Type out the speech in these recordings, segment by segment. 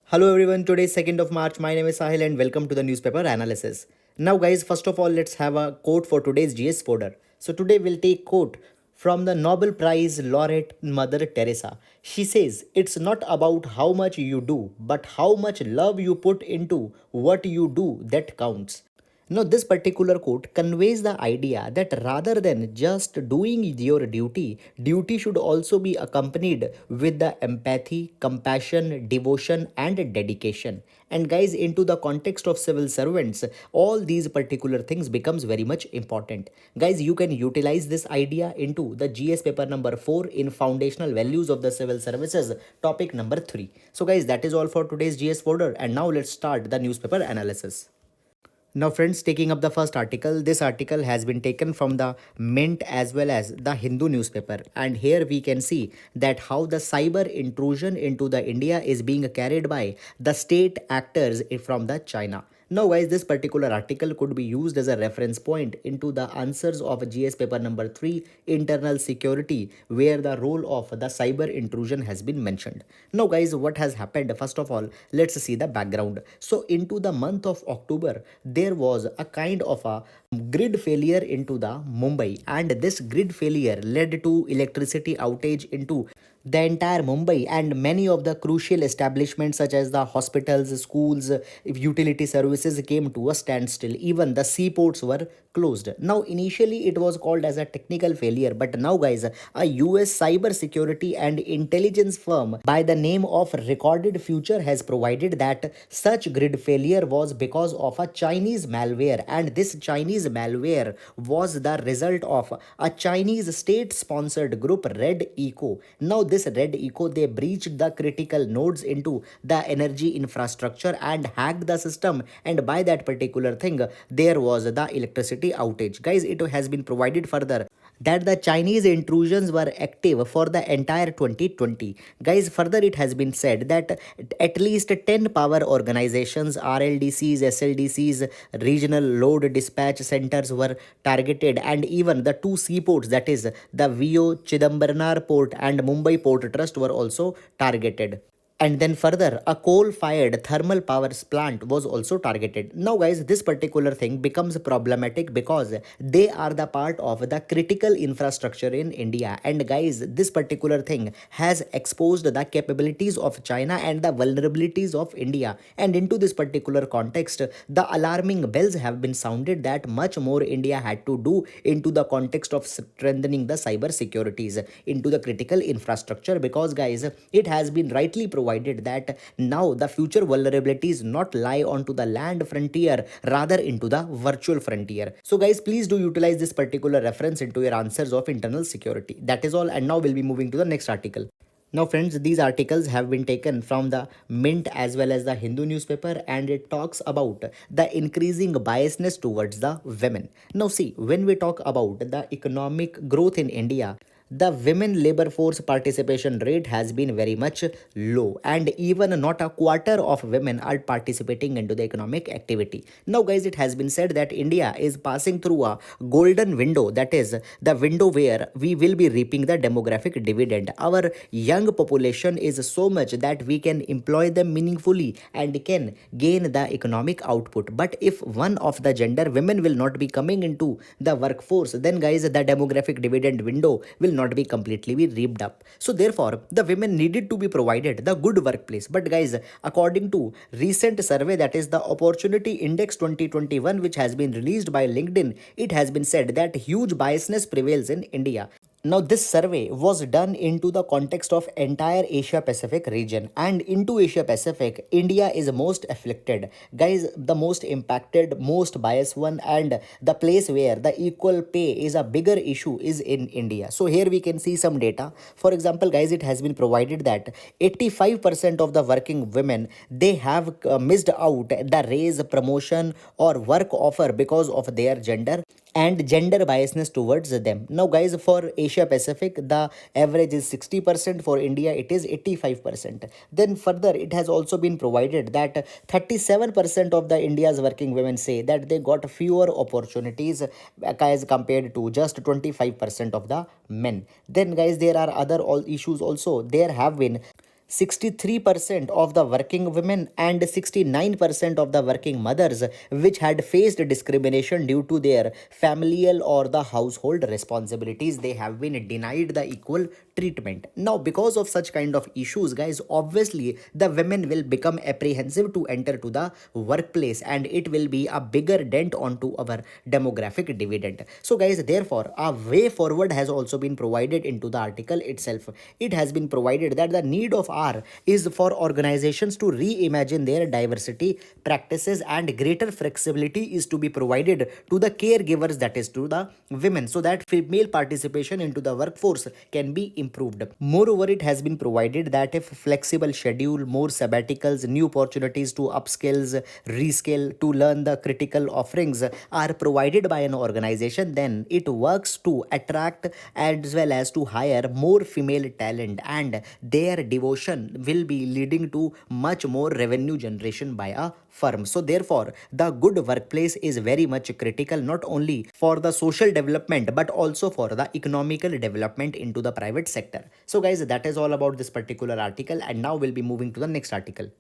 Hello everyone, today is 2nd of March. My name is Sahil and welcome to the newspaper analysis. Now guys, first of all, let's have a quote for today's GS folder. So today we'll take quote from the Nobel Prize laureate Mother Teresa. She says, "It's not about how much you do, but how much love you put into what you do that counts." Now, this particular quote conveys the idea that rather than just doing your duty, duty should also be accompanied with the empathy, compassion, devotion, and dedication. And guys, into the context of civil servants, all these particular things becomes very much important. Guys, you can utilize this idea into the GS paper number 4 in foundational values of the civil services, topic number 3. So guys, that is all for today's GS folder, and now let's start the newspaper analysis. Now, friends, taking up the first article, this article has been taken from the Mint as well as the Hindu newspaper. And here we can see that how the cyber intrusion into the India is being carried by the state actors from the China. Now guys, this particular article could be used as a reference point into the answers of GS paper number 3 internal security, where the role of the cyber intrusion has been mentioned. Now guys, what has happened? First of all, let's see the background. So into the month of October, there was a kind of a grid failure into the Mumbai, and this grid failure led to electricity outage into the entire Mumbai, and many of the crucial establishments such as the hospitals, schools, utility services came to a standstill. Even the seaports were closed. Now, initially it was called as a technical failure, but now, guys, a US cyber security and intelligence firm by the name of Recorded Future has provided that such grid failure was because of a Chinese malware, and this Chinese malware was the result of a Chinese state sponsored group, Red Eco. Now, this Red Eco, they breached the critical nodes into the energy infrastructure and hacked the system, and by that particular thing there was the electricity outage. Guys, it has been provided further that the Chinese intrusions were active for the entire 2020. Guys, further it has been said that at least 10 power organizations, RLDCs, SLDCs, regional load dispatch centers were targeted, and even the two seaports, that is the VO Chidambarnar port and Mumbai Port Trust, were also targeted. And then further, a coal-fired thermal power plant was also targeted. Now guys, this particular thing becomes problematic because they are the part of the critical infrastructure in India. And guys, this particular thing has exposed the capabilities of China and the vulnerabilities of India. And into this particular context, the alarming bells have been sounded that much more India had to do into the context of strengthening the cyber securities into the critical infrastructure, because guys, it has been rightly provided that now the future vulnerabilities not lie onto the land frontier, rather into the virtual frontier. So guys, please do utilize this particular reference into your answers of internal security. That is all, and now we'll be moving to the next article. Now, friends, these articles have been taken from the Mint as well as the Hindu newspaper, and it talks about the increasing biasness towards the women. Now, see, when we talk about the economic growth in India, the women labor force participation rate has been very much low, and even not a quarter of women are participating into the economic activity. Now guys, it has been said that India is passing through a golden window, that is the window where we will be reaping the demographic dividend. Our young population is so much that we can employ them meaningfully and can gain the economic output. But if one of the gender, women, will not be coming into the workforce, then guys, the demographic dividend window will not be completely be reaped up. So therefore, the women needed to be provided the good workplace. But guys, according to recent survey, that is the Opportunity Index 2021, which has been released by LinkedIn, it has been said that huge biasness prevails in India. Now, this survey was done into the context of entire Asia Pacific region, and into Asia Pacific, India is most afflicted. Guys, the most impacted, most biased one, and the place where the equal pay is a bigger issue is in India. So here we can see some data. For example, guys, it has been provided that 85% of the working women, they have missed out the raise, promotion, or work offer because of their gender and gender biasness towards them. Now guys, for Asia Pacific, the average is 60%, for India it is 85%. Then further, it has also been provided that 37% of the India's working women say that they got fewer opportunities as compared to just 25% of the men. Then guys, there are other all issues also. There have been 63% of the working women and 69% of the working mothers which had faced discrimination due to their familial or the household responsibilities, they have been denied the equal treatment. Now because of such kind of issues, guys, obviously the women will become apprehensive to enter to the workplace, and it will be a bigger dent onto our demographic dividend. So guys, therefore a way forward has also been provided into the article itself. It has been provided that the need of hour is for organizations to reimagine their diversity practices, and greater flexibility is to be provided to the caregivers, that is to the women, so that female participation into the workforce can be improved. Moreover, it has been provided that if flexible schedule, more sabbaticals, new opportunities to upskills, reskill, to learn the critical offerings are provided by an organization, then it works to attract as well as to hire more female talent, and their devotion will be leading to much more revenue generation by a firm. So therefore the good workplace is very much critical, not only for the social development but also for the economical development into the private sector. So guys, that is all about this particular article, and now we'll be moving to the next article.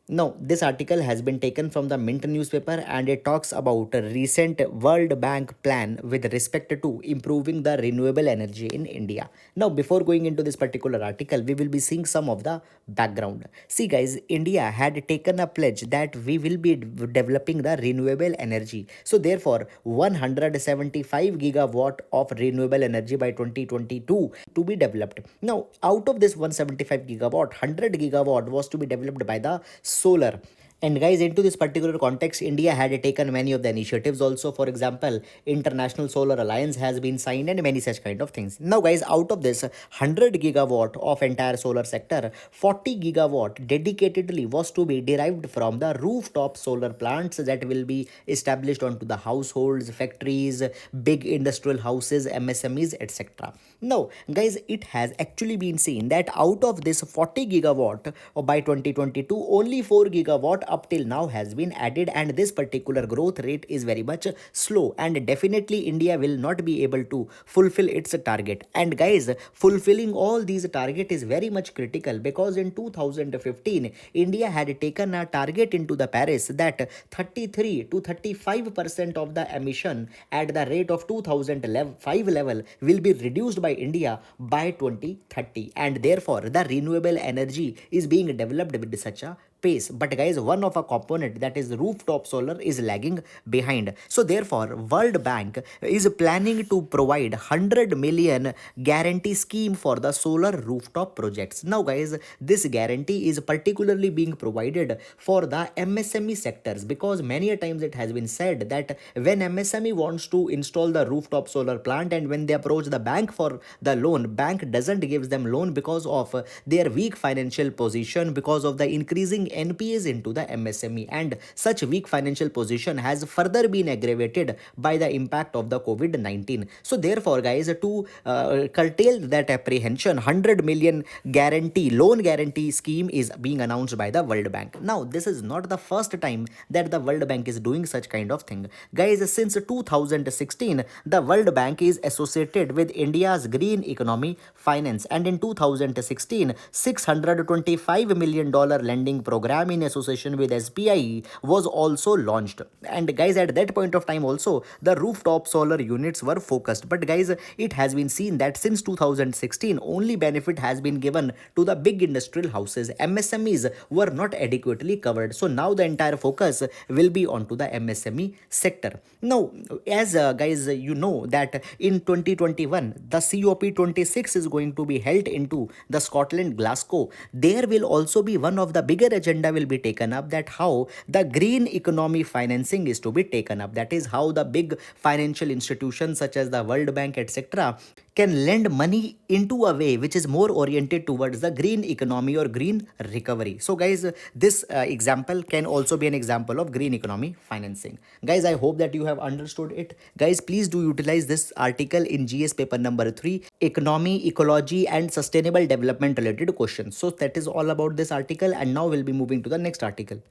Now, this article has been taken from the Mint newspaper, and it talks about a recent World Bank plan with respect to improving the renewable energy in India. Now, before going into this particular article, we will be seeing some of the background. See, guys, India had taken a pledge that we will be developing the renewable energy. So, therefore, 175 gigawatt of renewable energy by 2022 to be developed. Now, out of this 175 gigawatt, 100 gigawatt was to be developed by the solar. And guys, into this particular context, India had taken many of the initiatives also. For example, International Solar Alliance has been signed and many such kind of things. Now guys, out of this 100 gigawatt of entire solar sector, 40 gigawatt dedicatedly was to be derived from the rooftop solar plants that will be established onto the households, factories, big industrial houses, MSMEs, etc. Now guys, it has actually been seen that out of this 40 gigawatt by 2022, only 4 gigawatt up till now has been added, and this particular growth rate is very much slow, and definitely India will not be able to fulfill its target. And guys, fulfilling all these target is very much critical, because in 2015 India had taken a target into the Paris that 33 to 35% of the emission at the rate of 2005 level will be reduced by India by 2030, and therefore the renewable energy is being developed with such a pace. But guys, one of a component, that is rooftop solar, is lagging behind. So therefore World Bank is planning to provide 100 million guarantee scheme for the solar rooftop projects. Now guys, this guarantee is particularly being provided for the MSME sectors, because many a times it has been said that when MSME wants to install the rooftop solar plant, and when they approach the bank for the loan, bank doesn't give them loan because of their weak financial position, because of the increasing NPAs into the MSME, and such weak financial position has further been aggravated by the impact of the COVID-19. So therefore guys, to curtail that apprehension, 100 million guarantee loan guarantee scheme is being announced by the World Bank. Now this is not the first time that the World Bank is doing such kind of thing. Guys, since 2016 the World Bank is associated with India's green economy finance, and in 2016 $625 million lending program in association with SBI was also launched. And guys, at that point of time also the rooftop solar units were focused. But guys, it has been seen that since 2016 only benefit has been given to the big industrial houses. MSMEs were not adequately covered. So now the entire focus will be onto the MSME sector. Now, as guys, you know that in 2021 the COP26 is going to be held into the Scotland, Glasgow. There will also be one of the bigger agenda will be taken up, that how the green economy financing is to be taken up. That is how the big financial institutions such as the World Bank, etc., can lend money into a way which is more oriented towards the green economy or green recovery. So guys, this example can also be an example of green economy financing. Guys, I hope that you have understood it. Guys, please do utilize this article in GS paper number 3, economy, ecology and sustainable development related questions. So that is all about this article, and now we'll be moving to the next article.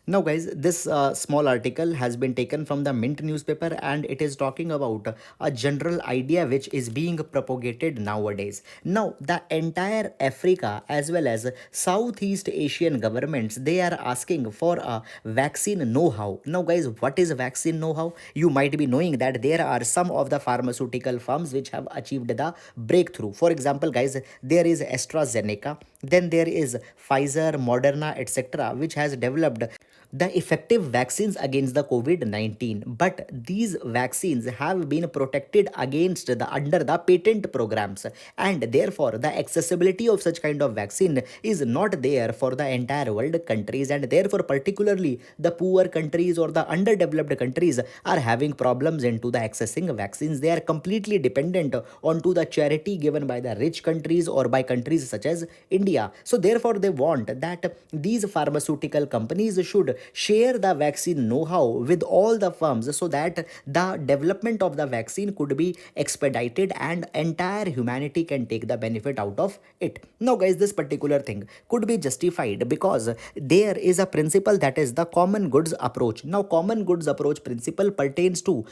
Now, guys, this small article has been taken from the Mint newspaper, and it is talking about a general idea which is being propagated nowadays. Now, the entire Africa as well as Southeast Asian governments, they are asking for a vaccine know-how. Now, guys, what is vaccine know-how? You might be knowing that there are some of the pharmaceutical firms which have achieved the breakthrough. For example, guys, there is AstraZeneca, then there is Pfizer, Moderna, etc., which has developed the effective vaccines against the COVID-19. But these vaccines have been protected against the under the patent programs, and therefore the accessibility of such kind of vaccine is not there for the entire world countries, and therefore particularly the poor countries or the underdeveloped countries are having problems into the accessing vaccines. They are completely dependent onto the charity given by the rich countries or by countries such as India. So therefore they want that these pharmaceutical companies should share the vaccine know-how with all the firms so that the development of the vaccine could be expedited and entire humanity can take the benefit out of it. Now, guys, this particular thing could be justified because there is a principle, that is the common goods approach. Now, common goods approach principle pertains to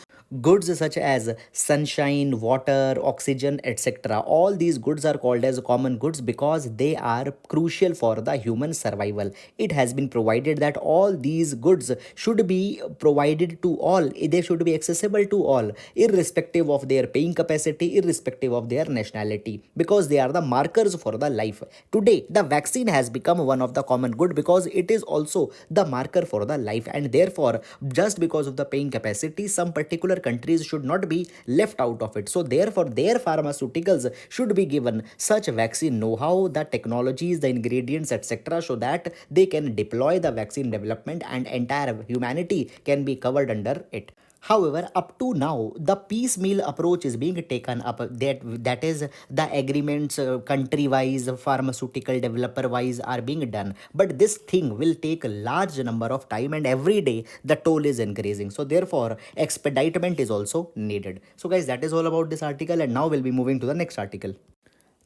goods such as sunshine, water, oxygen, etc. All these goods are called as common goods because they are crucial for the human survival. It has been provided that all these goods should be provided to all, they should be accessible to all, irrespective of their paying capacity, irrespective of their nationality, because they are the markers for the life. Today, the vaccine has become one of the common good because it is also the marker for the life, and therefore, just because of the paying capacity, some particular countries should not be left out of it. So therefore their pharmaceuticals should be given such vaccine know-how, the technologies, the ingredients, etc., so that they can deploy the vaccine development and entire humanity can be covered under it. However, up to now, the piecemeal approach is being taken up. That is, the agreements country-wise, pharmaceutical developer-wise are being done. But this thing will take a large number of time, and every day the toll is increasing. So therefore, expeditment is also needed. So guys, that is all about this article, and now we'll be moving to the next article.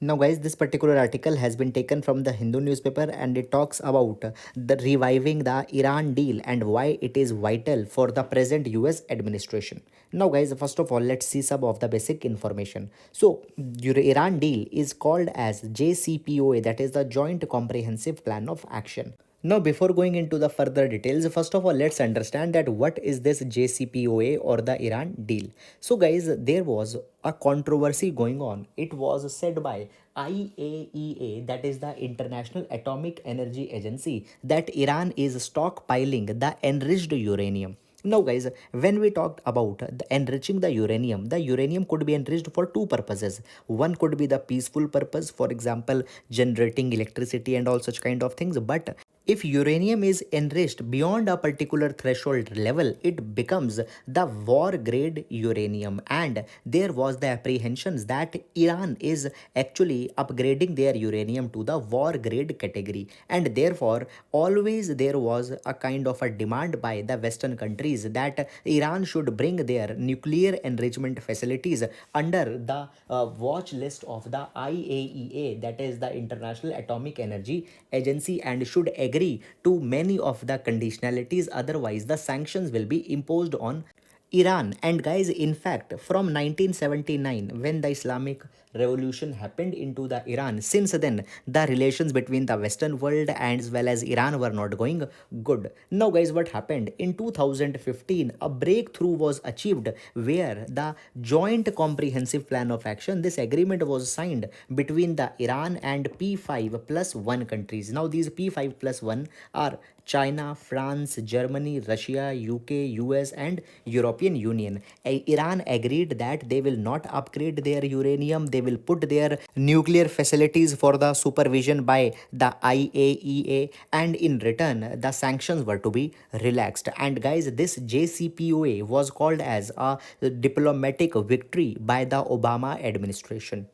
Now, guys, this particular article has been taken from the Hindu newspaper, and it talks about the reviving the Iran deal and why it is vital for the present US administration. Now, guys, first of all, let's see some of the basic information. So, your Iran deal is called as JCPOA, that is the Joint Comprehensive Plan of Action. Now, before going into the further details, first of all, let's understand that what is this JCPOA or the Iran deal. So, guys, there was a controversy going on. It was said by IAEA, that is the International Atomic Energy Agency, that Iran is stockpiling the enriched uranium. Now, guys, when we talked about the enriching the uranium could be enriched for two purposes. One could be the peaceful purpose, for example, generating electricity and all such kind of things. But if uranium is enriched beyond a particular threshold level, it becomes the war grade uranium. And there was the apprehensions that Iran is actually upgrading their uranium to the war grade category. And therefore, always there was a kind of a demand by the Western countries that Iran should bring their nuclear enrichment facilities under the watch list of the IAEA, that is the International Atomic Energy Agency, and should agree to many of the conditionalities, otherwise the sanctions will be imposed on Iran. And guys, in fact, from 1979, when the Islamic revolution happened into the Iran, since then the relations between the Western world as well as Iran were not going good. Now, guys, what happened in 2015, a breakthrough was achieved where the Joint Comprehensive Plan of Action, this agreement was signed between the Iran and P5 plus 1 countries. Now, these P5 plus 1 are China, France, Germany, Russia, UK, US, and European Union. Iran agreed that they will not upgrade their uranium. They will put their nuclear facilities for the supervision by the IAEA, and in return, the sanctions were to be relaxed. And guys, this JCPOA was called as a diplomatic victory by the Obama administration.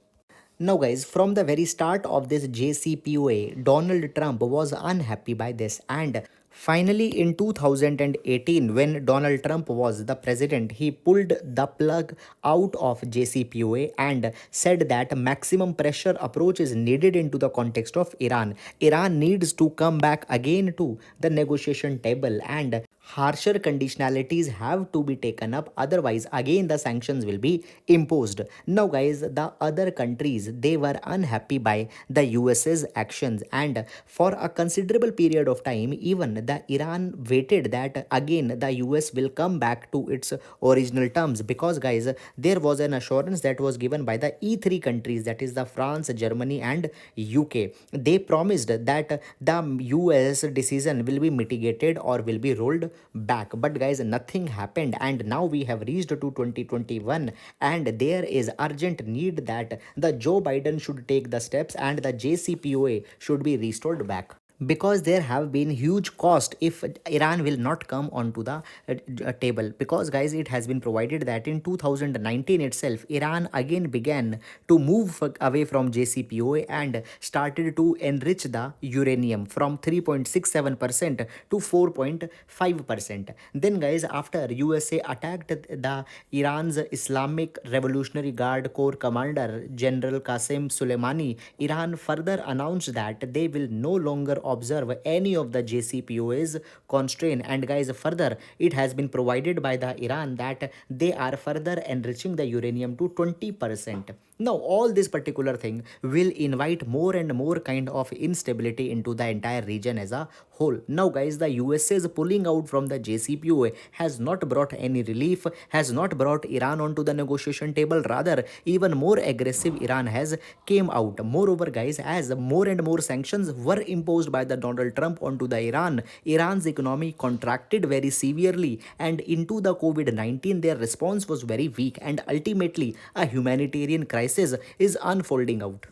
Now, guys, from the very start of this JCPOA, Donald Trump was unhappy by this, and Finally, in 2018, when Donald Trump was the president, he pulled the plug out of JCPOA and said that maximum pressure approach is needed into the context of Iran. Iran needs to come back again to the negotiation table, and harsher conditionalities have to be taken up, otherwise again the sanctions will be imposed. Now guys, the other countries, they were unhappy by the US's actions, and for a considerable period of time even the Iran waited that again the US will come back to its original terms, because guys, there was an assurance that was given by the E3 countries, that is the France, Germany and UK. They promised that the US decision will be mitigated or will be rolled back, but guys, nothing happened, and now we have reached to 2021, and there is urgent need that the Joe Biden should take the steps and the JCPOA should be restored back, because there have been huge cost if Iran will not come onto the table. Because guys, it has been provided that in 2019 itself Iran again began to move away from JCPOA and started to enrich the uranium from 3.67% to 4.5%. Then guys, after USA attacked the Iran's Islamic Revolutionary Guard Corps commander General Qasem Soleimani, Iran further announced that they will no longer observe any of the JCPOA's constraint. And guys, further it has been provided by the Iran that they are further enriching the uranium to 20%. Now all this particular thing will invite more and more kind of instability into the entire region as a whole. Now guys, the USA's pulling out from the JCPOA has not brought any relief, has not brought Iran onto the negotiation table, rather even more aggressive Iran has came out. Moreover guys, as more and more sanctions were imposed by the Donald Trump onto the Iran's economy contracted very severely, and into the COVID-19 their response was very weak, and ultimately a humanitarian crisis is unfolding out.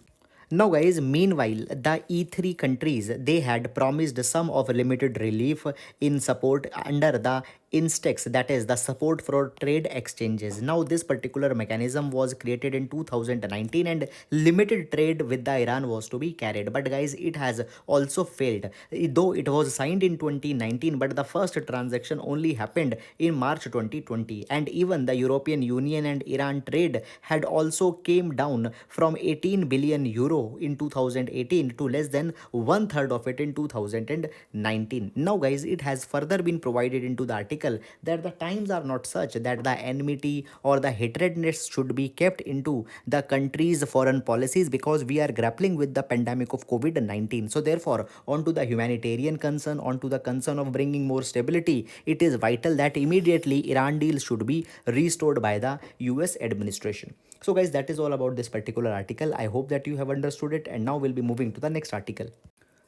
Now guys, meanwhile the E3 countries, they had promised some of limited relief in support under the INSTEX, that is the support for trade exchanges. Now this particular mechanism was created in 2019 and limited trade with the Iran was to be carried, but guys, it has also failed. Though it was signed in 2019, but the first transaction only happened in March 2020, and even the European Union and Iran trade had also came down from 18 billion euro in 2018 to less than one third of it in 2019. Now guys, it has further been provided into the article that the times are not such that the enmity or the hatredness should be kept into the country's foreign policies, because we are grappling with the pandemic of COVID-19. So therefore, onto the humanitarian concern, onto the concern of bringing more stability, it is vital that immediately Iran deal should be restored by the US administration. So guys, that is all about this particular article. I hope that you have understood it, and now we'll be moving to the next article.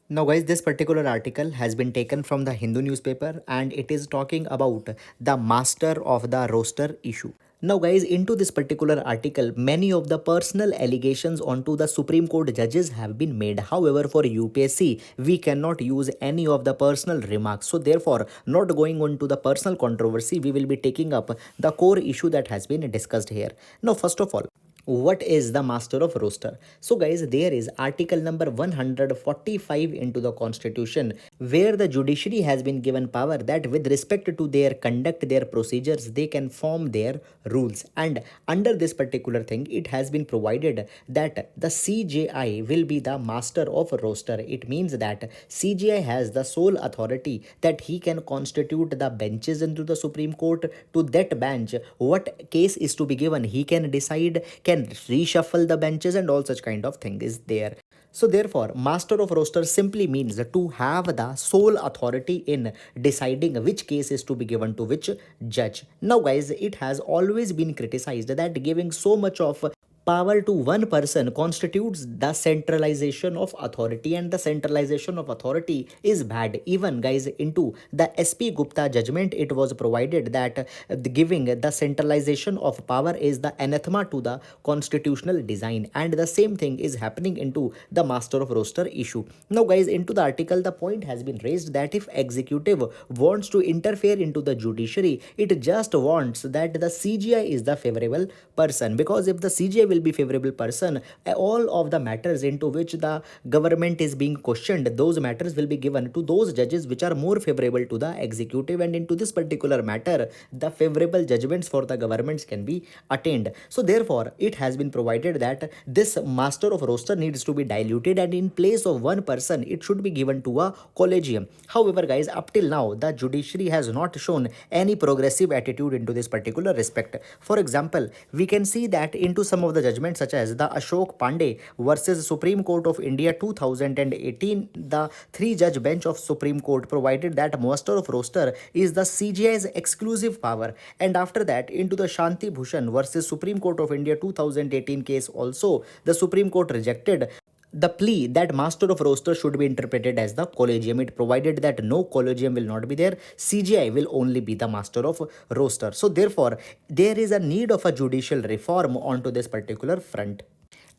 Now guys, this particular article has been taken from the Hindu newspaper, and it is talking about the master of the roster issue. Now guys, into this particular article, many of the personal allegations onto the Supreme Court judges have been made. However, for UPSC, we cannot use any of the personal remarks. So therefore, not going on to the personal controversy, we will be taking up the core issue that has been discussed here. Now, first of all, what is the master of roster? So guys, there is article number 145 into the constitution, where the judiciary has been given power that with respect to their conduct, their procedures, they can form their rules. And under this particular thing, it has been provided that the CJI will be the master of roster. It means that CJI has the sole authority that he can constitute the benches into the Supreme Court. To that bench, what case is to be given, he can decide, can reshuffle the benches, and all such kind of thing is there. So therefore, master of roster simply means to have the sole authority in deciding which case is to be given to which judge. Now guys, it has always been criticized that giving so much of power to one person constitutes the centralization of authority, and the centralization of authority is bad. Even guys, into the SP Gupta judgment, it was provided that giving the centralization of power is the anathema to the constitutional design, and the same thing is happening into the master of roster issue. Now guys, into the article, the point has been raised that if executive wants to interfere into the judiciary, it just wants that the CGI is the favorable person, because if the CGI will will be favorable person. All of the matters into which the government is being questioned, those matters will be given to those judges which are more favorable to the executive, and into this particular matter the favorable judgments for the governments can be attained. So therefore it has been provided that this master of roster needs to be diluted, and in place of one person it should be given to a collegium. However guys, up till now the judiciary has not shown any progressive attitude into this particular respect. For example, we can see that into some of the judgments such as the Ashok Pandey versus Supreme Court of India 2018, the three judge bench of Supreme Court provided that master of roster is the CGI's exclusive power. And after that, into the Shanti Bhushan versus Supreme Court of India 2018 case also, the Supreme Court rejected the plea that master of roster should be interpreted as the collegium. It provided that no collegium will not be there, CGI will only be the master of roster. So therefore there is a need of a judicial reform onto this particular front,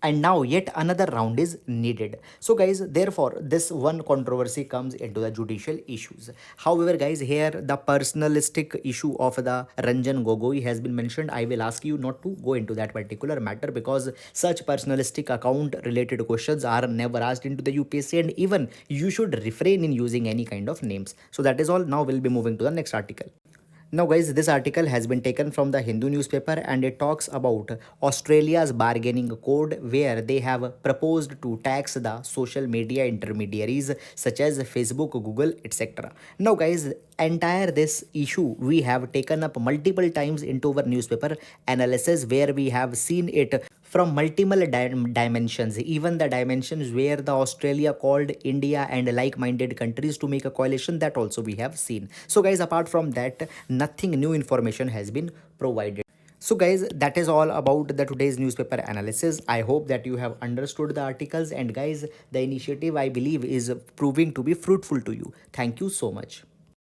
and now yet another round is needed. So guys, therefore this one controversy comes into the judicial issues. However guys, here the personalistic issue of the Ranjan Gogoi has been mentioned. I will ask you not to go into that particular matter, because such personalistic account related questions are never asked into the UPSC, and even you should refrain in using any kind of names. So that is all. Now we'll be moving to the next article. Now guys, this article has been taken from the Hindu newspaper, and it talks about Australia's bargaining code, where they have proposed to tax the social media intermediaries such as Facebook, Google, etc. Now guys, entire this issue we have taken up multiple times into our newspaper analysis, where we have seen it from multiple dimensions, even the dimensions where the Australia called India and like-minded countries to make a coalition, that also we have seen. So guys, apart from that, nothing new information has been provided. So guys, that is all about the today's newspaper analysis. I hope that you have understood the articles, and guys, the initiative I believe is proving to be fruitful to you. Thank you so much.